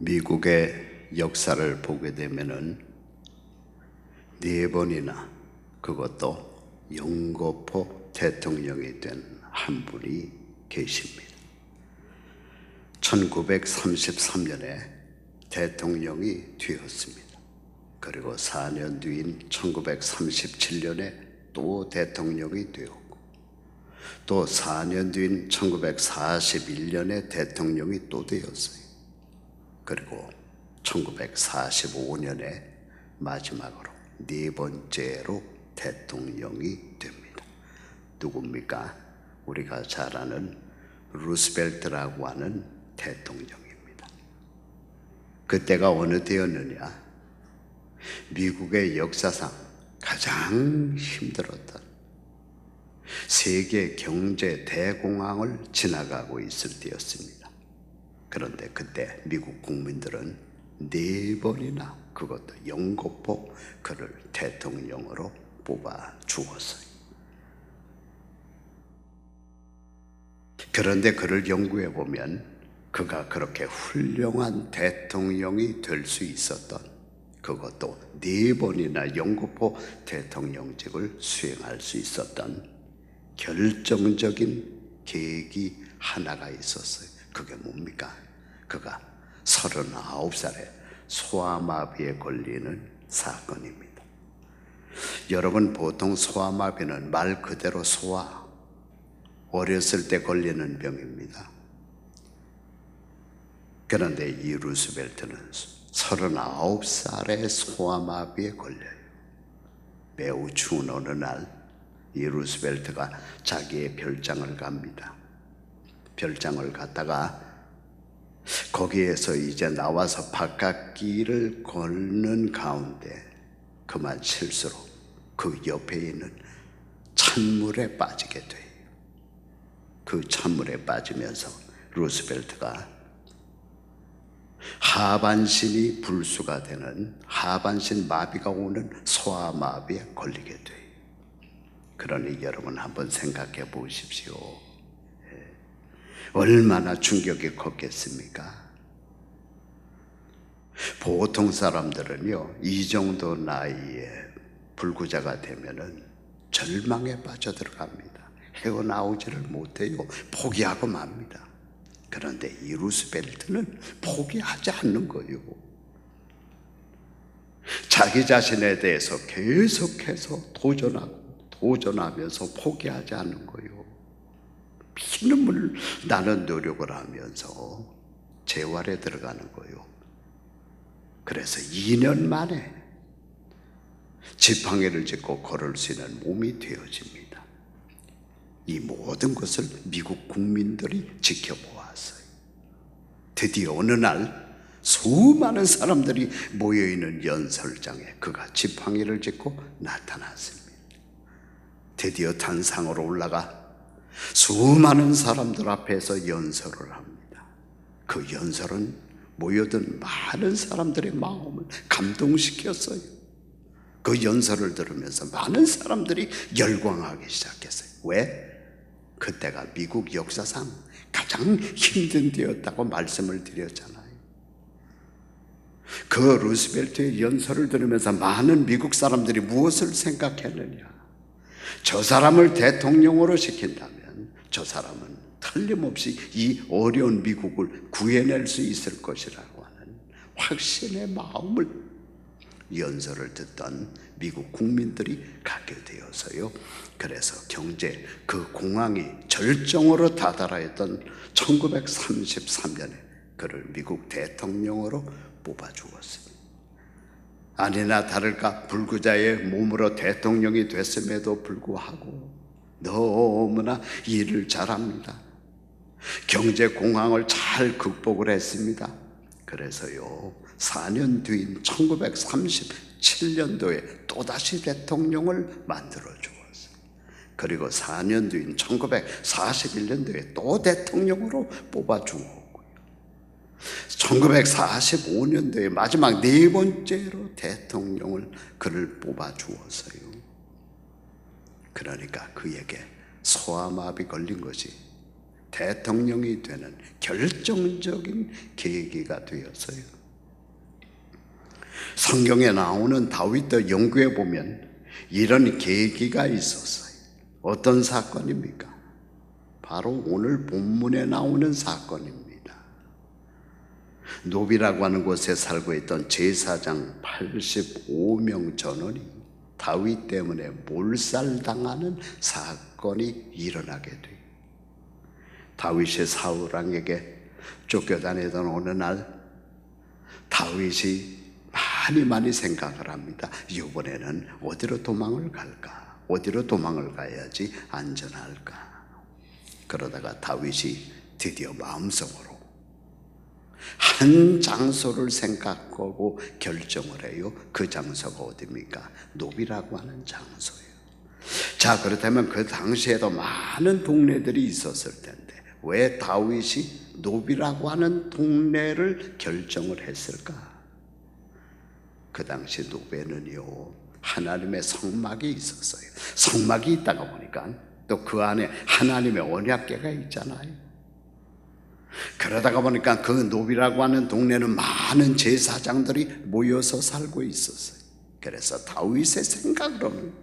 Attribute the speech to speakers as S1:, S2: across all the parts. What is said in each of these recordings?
S1: 미국의 역사를 보게 되면은 네 번이나 그것도 영거포 대통령이 된 한 분이 계십니다. 1933년에 대통령이 되었습니다. 그리고 4년 뒤인 1937년에 또 대통령이 되었고, 또 4년 뒤인 1941년에 대통령이 또 되었어요. 그리고 1945년에 마지막으로 네 번째로 대통령이 됩니다. 누굽니까? 우리가 잘 아는 루스벨트라고 하는 대통령입니다. 그때가 어느 때였느냐? 미국의 역사상 가장 힘들었던 세계 경제 대공황을 지나가고 있을 때였습니다. 그런데 그때 미국 국민들은 네 번이나 그것도 영거포 그를 대통령으로 뽑아 주었어요. 그런데 그를 연구해 보면 그가 그렇게 훌륭한 대통령이 될 수 있었던, 그것도 네 번이나 영거포 대통령직을 수행할 수 있었던 결정적인 계기 하나가 있었어요. 그게 뭡니까? 그가 39살에 소아마비에 걸리는 사건입니다. 여러분, 보통 소아마비는 말 그대로 소아, 어렸을 때 걸리는 병입니다. 그런데 이 루스벨트는 39살에 소아마비에 걸려요. 매우 추운 어느 날 이 루스벨트가 자기의 별장을 갑니다. 별장을 갔다가 거기에서 이제 나와서 바깥길을 걷는 가운데 그만 실수로 그 옆에 있는 찬물에 빠지게 돼요. 그 찬물에 빠지면서 루스벨트가 하반신이 불수가 되는 하반신 마비가 오는 소아마비에 걸리게 돼요. 그러니 여러분 한번 생각해 보십시오. 얼마나 충격이 컸겠습니까? 보통 사람들은요, 이 정도 나이에 불구자가 되면은 절망에 빠져들어갑니다. 헤어나오지를 못해요. 포기하고 맙니다. 그런데 이 루스벨트는 포기하지 않는 거예요. 자기 자신에 대해서 계속해서 도전하면서 포기하지 않는 거예요. 피눈물 나는 노력을 하면서 재활에 들어가는 거예요. 그래서 2년 만에 지팡이를 짚고 걸을 수 있는 몸이 되어집니다. 이 모든 것을 미국 국민들이 지켜보았어요. 드디어 어느 날 수많은 사람들이 모여있는 연설장에 그가 지팡이를 짚고 나타났습니다. 드디어 단상으로 올라가 수많은 사람들 앞에서 연설을 합니다. 그 연설은 모여든 많은 사람들의 마음을 감동시켰어요. 그 연설을 들으면서 많은 사람들이 열광하기 시작했어요. 왜? 그때가 미국 역사상 가장 힘든 때였다고 말씀을 드렸잖아요. 그 루스벨트의 연설을 들으면서 많은 미국 사람들이 무엇을 생각했느냐? 저 사람을 대통령으로 시킨다면 저 사람은 틀림없이 이 어려운 미국을 구해낼 수 있을 것이라고 하는 확신의 마음을 연설을 듣던 미국 국민들이 갖게 되어서요. 그래서 경제 그 공황이 절정으로 다다라했던 1933년에 그를 미국 대통령으로 뽑아 주었습니다. 아니나 다를까 불구자의 몸으로 대통령이 됐음에도 불구하고 너무나 일을 잘합니다. 경제 공황을 잘 극복을 했습니다. 그래서요, 4년 뒤인 1937년도에 또다시 대통령을 만들어 주었어요. 그리고 4년 뒤인 1941년도에 또 대통령으로 뽑아 주었고요. 1945년도에 마지막 네 번째로 대통령을 그를 뽑아 주었어요. 그러니까 그에게 소아마비 걸린 것이 대통령이 되는 결정적인 계기가 되었어요. 성경에 나오는 다윗도 연구해 보면 이런 계기가 있었어요. 어떤 사건입니까? 바로 오늘 본문에 나오는 사건입니다. 노비라고 하는 곳에 살고 있던 제사장 85명 전원이 다윗 때문에 몰살당하는 사건이 일어나게 돼요. 다윗이 사울 왕에게 쫓겨다니던 어느 날 다윗이 많이 생각을 합니다. 이번에는 어디로 도망을 갈까? 어디로 도망을 가야지 안전할까? 그러다가 다윗이 드디어 마음속으로 한 장소를 생각하고 결정을 해요. 그 장소가 어디입니까? 노비라고 하는 장소예요. 자, 그렇다면 그 당시에도 많은 동네들이 있었을 텐데 왜 다윗이 노비라고 하는 동네를 결정을 했을까? 그 당시 노베는요, 하나님의 성막이 있었어요. 성막이 있다가 보니까 또 그 안에 하나님의 언약궤가 있잖아요. 그러다가 보니까 그 노비라고 하는 동네는 많은 제사장들이 모여서 살고 있었어요. 그래서 다윗의 생각으로는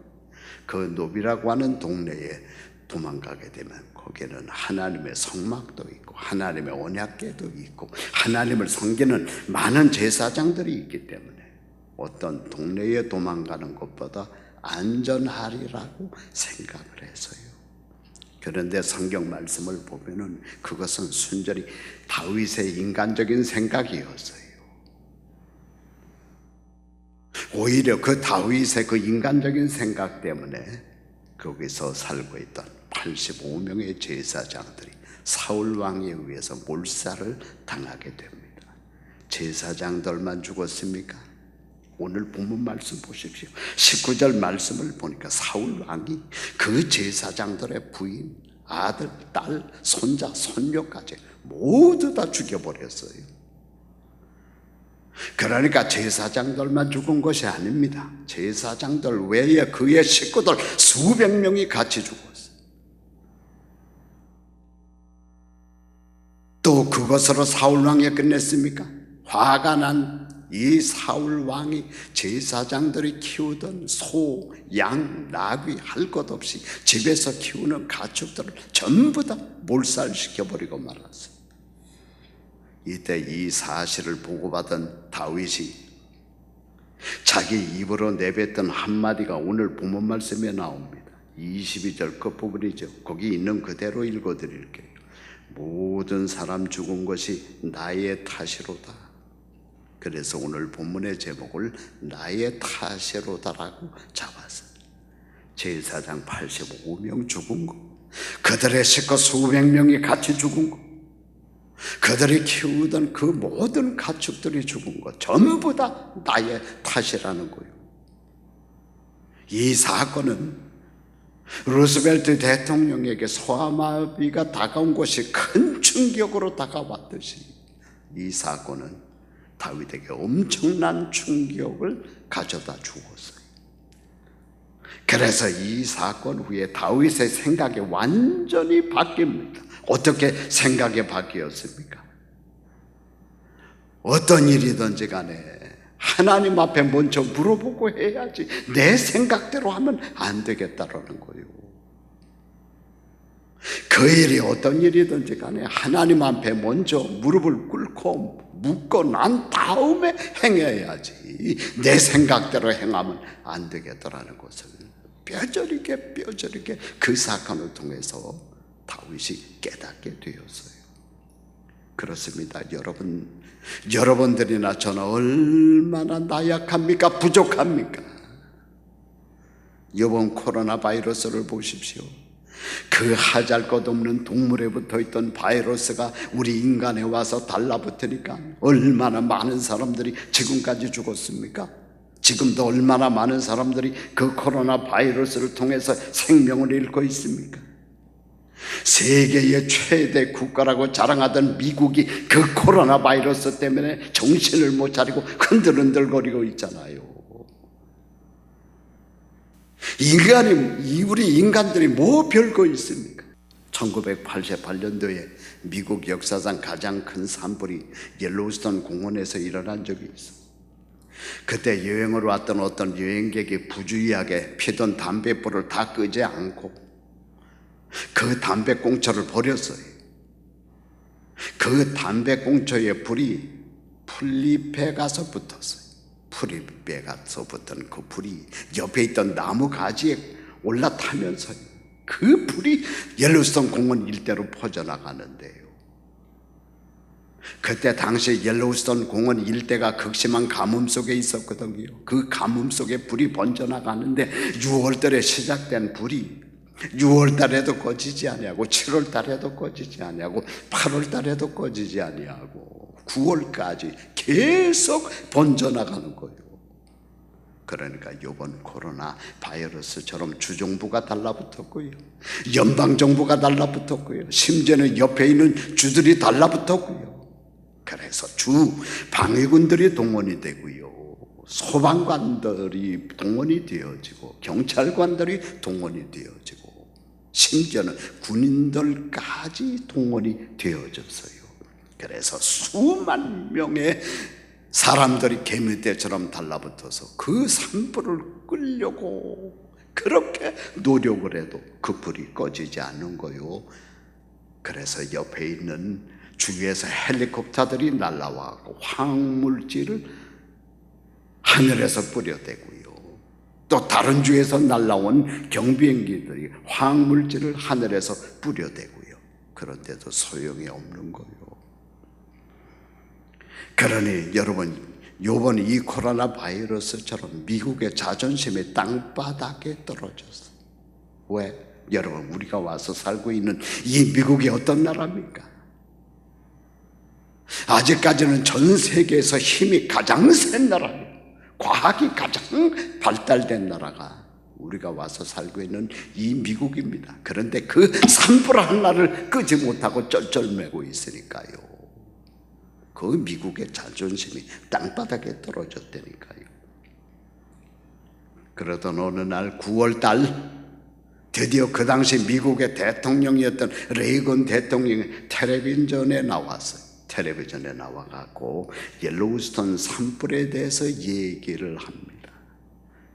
S1: 그 노비라고 하는 동네에 도망가게 되면 거기는 하나님의 성막도 있고 하나님의 언약궤도 있고 하나님을 섬기는 많은 제사장들이 있기 때문에 어떤 동네에 도망가는 것보다 안전하리라고 생각을 해서요. 그런데 성경 말씀을 보면은 그것은 순전히 다윗의 인간적인 생각이었어요. 오히려 그 다윗의 그 인간적인 생각 때문에 거기서 살고 있던 85명의 제사장들이 사울 왕에 의해서 몰살을 당하게 됩니다. 제사장들만 죽었습니까? 오늘 본문 말씀 보십시오. 19절 말씀을 보니까 사울 왕이 그 제사장들의 부인, 아들, 딸, 손자, 손녀까지 모두 다 죽여버렸어요. 그러니까 제사장들만 죽은 것이 아닙니다. 제사장들 외에 그의 식구들 수백 명이 같이 죽었어요. 또 그것으로 사울 왕이 끝냈습니까? 화가 난 이 사울 왕이 제사장들이 키우던 소, 양, 나귀 할 것 없이 집에서 키우는 가축들을 전부 다 몰살시켜버리고 말았어요. 이때 이 사실을 보고받은 다윗이 자기 입으로 내뱉던 한마디가 오늘 본문 말씀에 나옵니다. 22절 끝부분이죠. 거기 있는 그대로 읽어드릴게요. 모든 사람 죽은 것이 나의 탓이로다. 그래서 오늘 본문의 제목을 나의 탓이로다라고 잡았어요. 제사장 85명 죽은 거, 그들의 식구 수백 명이 같이 죽은 거, 그들이 키우던 그 모든 가축들이 죽은 것 전부 다 나의 탓이라는 거예요. 이 사건은 루스벨트 대통령에게 소아마비가 다가온 것이 큰 충격으로 다가왔듯이 이 사건은 다윗에게 엄청난 충격을 가져다 주었어요. 그래서 이 사건 후에 다윗의 생각이 완전히 바뀝니다. 어떻게 생각이 바뀌었습니까? 어떤 일이든지 간에 하나님 앞에 먼저 물어보고 해야지 내 생각대로 하면 안 되겠다라는 거예요. 그 일이 어떤 일이든지 간에 하나님 앞에 먼저 무릎을 꿇고 묻고 난 다음에 행해야지 내 생각대로 행하면 안 되겠다라는 것을 뼈저리게 그 사건을 통해서 다윗이 깨닫게 되었어요. 그렇습니다. 여러분들이나 저는 얼마나 나약합니까? 부족합니까? 이번 코로나 바이러스를 보십시오. 그 하잘것없는 동물에 붙어있던 바이러스가 우리 인간에 와서 달라붙으니까 얼마나 많은 사람들이 지금까지 죽었습니까? 지금도 얼마나 많은 사람들이 그 코로나 바이러스를 통해서 생명을 잃고 있습니까? 세계의 최대 국가라고 자랑하던 미국이 그 코로나 바이러스 때문에 정신을 못 차리고 흔들흔들거리고 있잖아요. 우리 인간들이 뭐 별거 있습니까? 1988년도에 미국 역사상 가장 큰 산불이 옐로우스톤 공원에서 일어난 적이 있어. 그때 여행을 왔던 어떤 여행객이 부주의하게 피던 담뱃불을 다 끄지 않고 그 담배꽁초를 버렸어요. 그 담배꽁초에 불이 풀잎에 가서 붙었어요. 풀잎에 가서 붙은 그 불이 옆에 있던 나무 가지에 올라타면서 그 불이 옐로우스톤 공원 일대로 퍼져나가는데요. 그때 당시 옐로우스톤 공원 일대가 극심한 가뭄 속에 있었거든요. 그 가뭄 속에 불이 번져나가는데 6월달에 시작된 불이 6월달에도 꺼지지 아니하고 7월달에도 꺼지지 아니하고 8월달에도 꺼지지 아니하고 9월까지 계속 번져나가는 거예요. 그러니까 이번 코로나 바이러스처럼 주정부가 달라붙었고요, 연방정부가 달라붙었고요, 심지어는 옆에 있는 주들이 달라붙었고요. 그래서 주 방위군들이 동원이 되고요, 소방관들이 동원이 되어지고 경찰관들이 동원이 되어지고 심지어는 군인들까지 동원이 되어졌어요. 그래서 수만 명의 사람들이 개미떼처럼 달라붙어서 그 산불을 끄려고 그렇게 노력을 해도 그 불이 꺼지지 않는 거요. 그래서 옆에 있는 주위에서 헬리콥터들이 날아와서 황물질을 하늘에서 뿌려대고요, 또 다른 주에서 날아온 경비행기들이 황물질을 하늘에서 뿌려대고요. 그런데도 소용이 없는 거예요. 그러니 여러분, 요번 이 코로나 바이러스처럼 미국의 자존심이 땅바닥에 떨어졌어요. 왜? 여러분, 우리가 와서 살고 있는 이 미국이 어떤 나라입니까? 아직까지는 전 세계에서 힘이 가장 센 나라예요. 과학이 가장 발달된 나라가 우리가 와서 살고 있는 이 미국입니다. 그런데 그 산불 하나를 끄지 못하고 쩔쩔매고 있으니까요. 그 미국의 자존심이 땅바닥에 떨어졌다니까요. 그러던 어느 날 9월달 드디어 그 당시 미국의 대통령이었던 레이건 대통령이 텔레비전에 나왔어요. 텔레비전에 나와갖고 옐로우스톤 산불에 대해서 얘기를 합니다.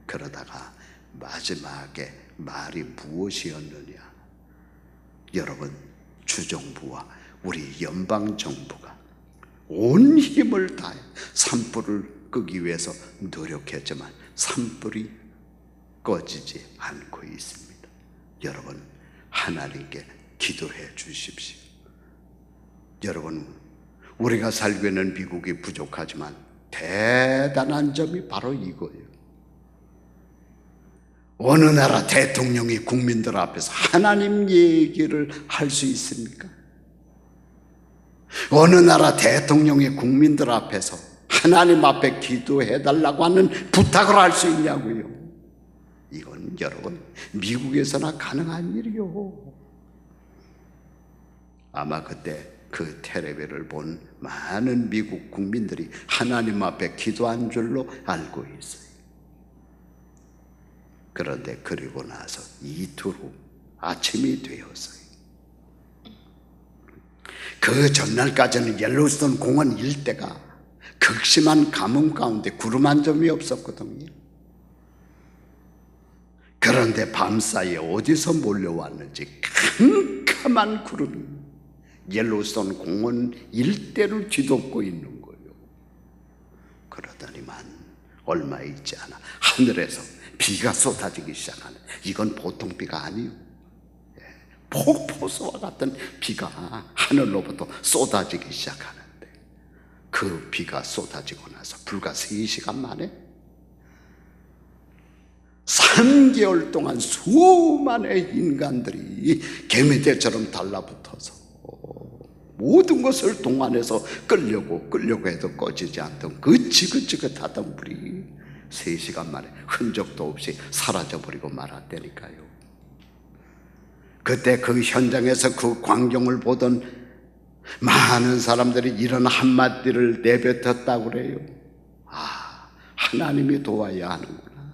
S1: 그러다가 마지막에 말이 무엇이었느냐? 여러분, 주정부와 우리 연방정부가 온 힘을 다해 산불을 끄기 위해서 노력했지만 산불이 꺼지지 않고 있습니다. 여러분, 하나님께 기도해 주십시오. 여러분, 우리가 살고 있는 미국이 부족하지만 대단한 점이 바로 이거예요. 어느 나라 대통령이 국민들 앞에서 하나님 얘기를 할 수 있습니까? 어느 나라 대통령이 국민들 앞에서 하나님 앞에 기도해달라고 하는 부탁을 할 수 있냐고요. 이건 여러분, 미국에서나 가능한 일이요. 아마 그때 그 텔레비를 본 많은 미국 국민들이 하나님 앞에 기도한 줄로 알고 있어요. 그런데 그리고 나서 이틀 후 아침이 되었어요. 그 전날까지는 옐로우스톤 공원 일대가 극심한 가뭄 가운데 구름 한 점이 없었거든요. 그런데 밤사이에 어디서 몰려왔는지 캄캄한 구름이 옐로우스톤 공원 일대를 뒤덮고 있는 거예요. 그러더니만 얼마 있지 않아 하늘에서 비가 쏟아지기 시작하는, 이건 보통 비가 아니에요. 폭포수와 같은 비가 하늘로부터 쏟아지기 시작하는데, 그 비가 쏟아지고 나서 불과 3시간 만에 3개월 동안 수많은 인간들이 개미떼처럼 달라붙어서 모든 것을 동안에서 끌려고 해도 꺼지지 않던 그 지긋지긋하던 불이 3시간 만에 흔적도 없이 사라져버리고 말았다니까요. 그때 그 현장에서 그 광경을 보던 많은 사람들이 이런 한마디를 내뱉었다고 그래요. 아, 하나님이 도와야 하는구나.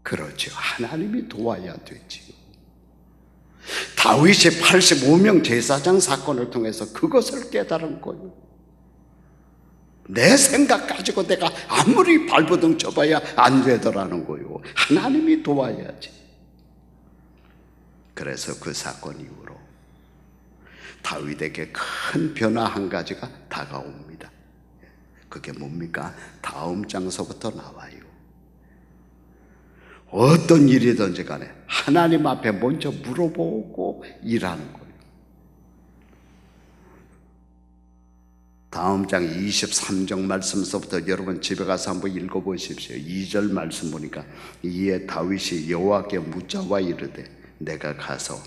S1: 그렇죠. 하나님이 도와야 되지요. 다윗이 85명 제사장 사건을 통해서 그것을 깨달은 거예요. 내 생각 가지고 내가 아무리 발버둥 쳐봐야 안 되더라는 거요. 하나님이 도와야지. 그래서 그 사건 이후로 다윗에게 큰 변화 한 가지가 다가옵니다. 그게 뭡니까? 다음 장서부터 나와요. 어떤 일이든지 간에 하나님 앞에 먼저 물어보고 일하는 거예요. 다음 장 23장 말씀서부터 여러분 집에 가서 한번 읽어보십시오. 2절 말씀 보니까 이에 다윗이 여호와께 묻자와 이르되 내가 가서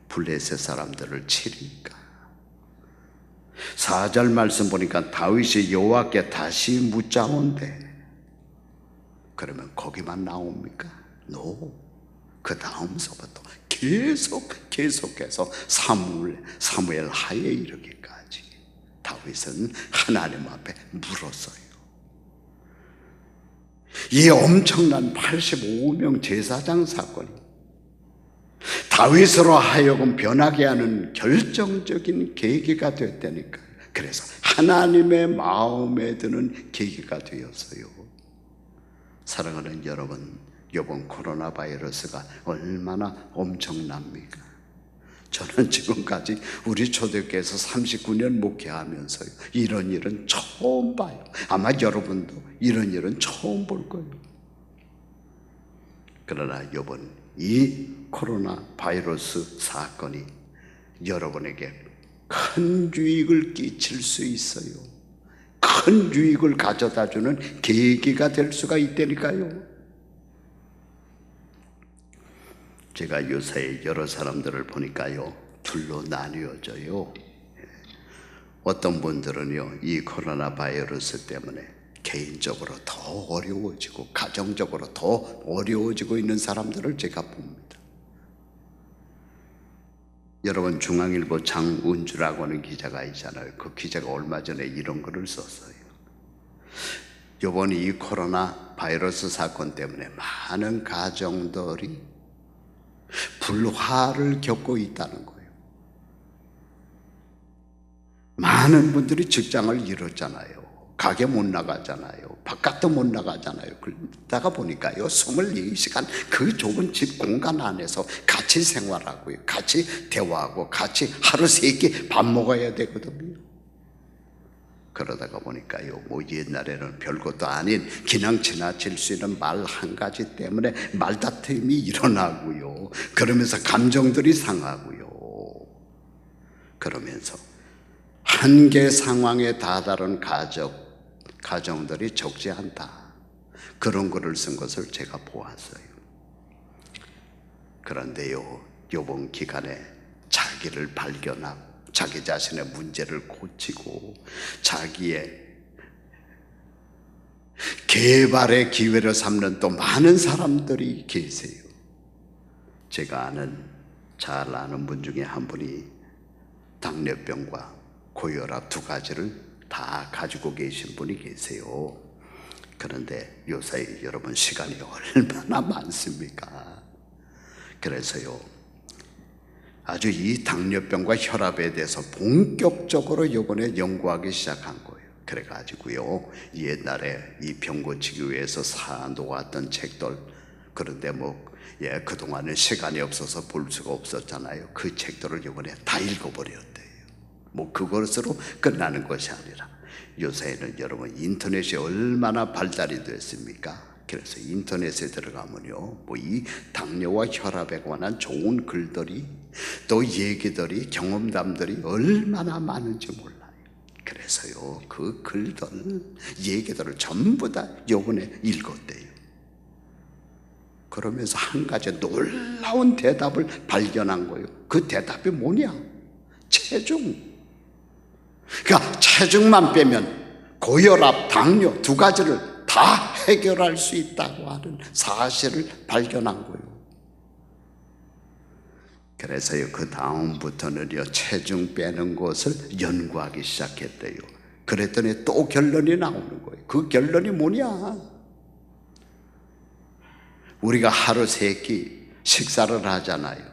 S1: 블레셋 사람들을 치리까. 4절 말씀 보니까 다윗이 여호와께 다시 묻자온대. 그러면 거기만 나옵니까? No. 그 다음서부터 계속해서 사무엘 하에 이르기까지 다윗은 하나님 앞에 물었어요. 이 엄청난 85명 제사장 사건이 다윗으로 하여금 변하게 하는 결정적인 계기가 됐다니까. 그래서 하나님의 마음에 드는 계기가 되었어요. 사랑하는 여러분, 이번 코로나 바이러스가 얼마나 엄청납니까? 저는 지금까지 우리 초대교회에서 39년 목회하면서 이런 일은 처음 봐요. 아마 여러분도 이런 일은 처음 볼 거예요. 그러나 이번 이 코로나 바이러스 사건이 여러분에게 큰 유익을 끼칠 수 있어요. 큰 유익을 가져다주는 계기가 될 수가 있다니까요. 제가 요새 여러 사람들을 보니까요, 둘로 나뉘어져요. 어떤 분들은요, 이 코로나 바이러스 때문에 개인적으로 더 어려워지고 가정적으로 더 어려워지고 있는 사람들을 제가 봅니다. 여러분, 중앙일보 장운주라고 하는 기자가 있잖아요. 그 기자가 얼마 전에 이런 글을 썼어요. 이번 이 코로나 바이러스 사건 때문에 많은 가정들이 불화를 겪고 있다는 거예요. 많은 분들이 직장을 잃었잖아요. 가게 못 나가잖아요. 바깥도 못 나가잖아요. 그러다가 보니까요, 24시간 그 좁은 집 공간 안에서 같이 생활하고요, 같이 대화하고 같이 하루 3끼 밥 먹어야 되거든요. 그러다가 보니까요, 뭐 옛날에는 별것도 아닌 그냥 지나칠 수 있는 말 한 가지 때문에 말다툼이 일어나고요, 그러면서 감정들이 상하고요, 그러면서 한계 상황에 다다른 가정들이 적지 않다, 그런 글을 쓴 것을 제가 보았어요. 그런데요, 이번 기간에 자기를 발견하고 자기 자신의 문제를 고치고 자기의 개발의 기회를 삼는 또 많은 사람들이 계세요. 제가 잘 아는 분 중에 한 분이 당뇨병과 고혈압 두 가지를 다 가지고 계신 분이 계세요. 그런데 요새 여러분 시간이 얼마나 많습니까? 그래서요, 아주 이 당뇨병과 혈압에 대해서 본격적으로 이번에 연구하기 시작한 거예요. 그래가지고요, 옛날에 이 병 고치기 위해서 사놓았던 책들, 그런데 그동안은 시간이 없어서 볼 수가 없었잖아요. 그 책들을 이번에 다 읽어버렸대요. 그것으로 끝나는 것이 아니라 요새는 여러분 인터넷이 얼마나 발달이 됐습니까? 그래서 인터넷에 들어가면요, 이 당뇨와 혈압에 관한 좋은 글들이, 또 얘기들이, 경험담들이 얼마나 많은지 몰라요. 그래서요, 그 글들, 얘기들을 전부 다 요번에 읽었대요. 그러면서 한 가지 놀라운 대답을 발견한 거예요. 그 대답이 뭐냐? 체중. 그러니까 체중만 빼면 고혈압, 당뇨 두 가지를 다 해결할 수 있다고 하는 사실을 발견한 거예요. 그래서요, 그 다음부터는요, 체중 빼는 것을 연구하기 시작했대요. 그랬더니 또 결론이 나오는 거예요. 그 결론이 뭐냐? 우리가 하루 3끼 식사를 하잖아요.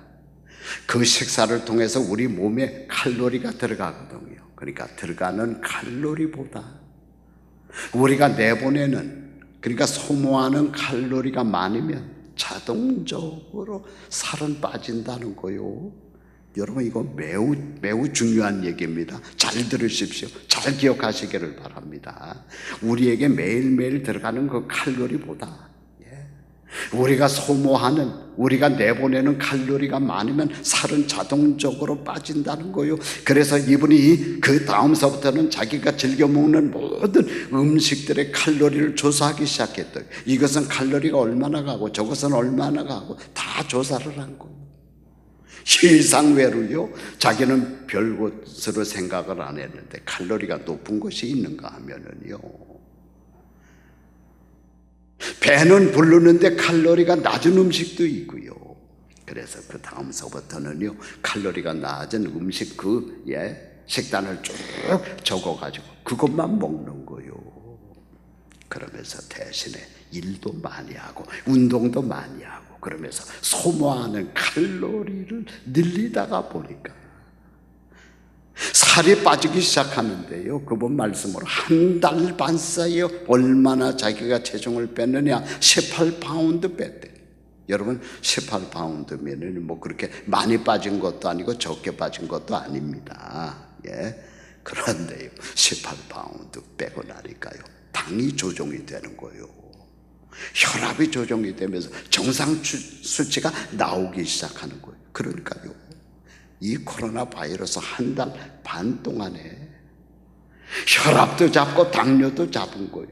S1: 그 식사를 통해서 우리 몸에 칼로리가 들어가거든요. 그러니까 들어가는 칼로리보다 우리가 내보내는, 그러니까 소모하는 칼로리가 많으면 자동적으로 살은 빠진다는 거요. 여러분, 이거 매우 중요한 얘기입니다. 잘 들으십시오. 잘 기억하시기를 바랍니다. 우리에게 매일매일 들어가는 그 칼로리보다 우리가 소모하는, 우리가 내보내는 칼로리가 많으면 살은 자동적으로 빠진다는 거요. 그래서 이분이 그 다음서부터는 자기가 즐겨 먹는 모든 음식들의 칼로리를 조사하기 시작했대요. 이것은 칼로리가 얼마나 가고 저것은 얼마나 가고 다 조사를 한 거예요. 실상외로요, 자기는 별것으로 생각을 안 했는데 칼로리가 높은 것이 있는가 하면은요, 배는 부르는데 칼로리가 낮은 음식도 있고요. 그래서 그 다음서부터는요, 칼로리가 낮은 음식 식단을 쭉 적어가지고 그것만 먹는 거요. 그러면서 대신에 일도 많이 하고 운동도 많이 하고 그러면서 소모하는 칼로리를 늘리다가 보니까 살이 빠지기 시작하는데요, 그분 말씀으로 한 달 반 사이에 얼마나 자기가 체중을 뺐느냐, 18파운드 뺐대. 여러분, 18파운드면은 뭐 그렇게 많이 빠진 것도 아니고 적게 빠진 것도 아닙니다. 그런데요, 18파운드 빼고 나니까요, 당이 조정이 되는 거예요. 혈압이 조정이 되면서 정상 수치가 나오기 시작하는 거예요. 그러니까요, 이 코로나 바이러스 한 달 반 동안에 혈압도 잡고 당뇨도 잡은 거예요.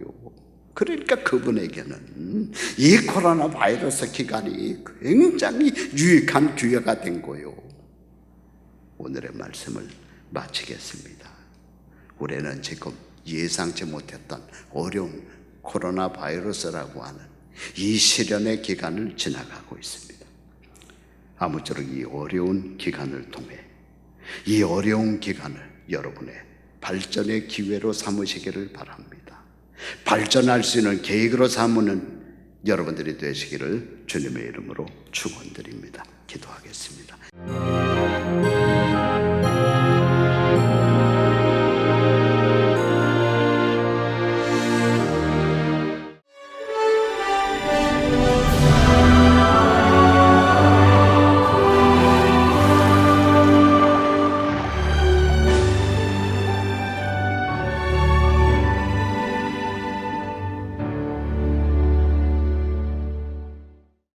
S1: 그러니까 그분에게는 이 코로나 바이러스 기간이 굉장히 유익한 기회가 된 거예요. 오늘의 말씀을 마치겠습니다. 우리는 지금 예상치 못했던 어려운 코로나 바이러스라고 하는 이 시련의 기간을 지나가고 있습니다. 아무쪼록 이 어려운 기간을 통해 이 어려운 기간을 여러분의 발전의 기회로 삼으시기를 바랍니다. 발전할 수 있는 계획으로 삼는 여러분들이 되시기를 주님의 이름으로 축원드립니다. 기도하겠습니다.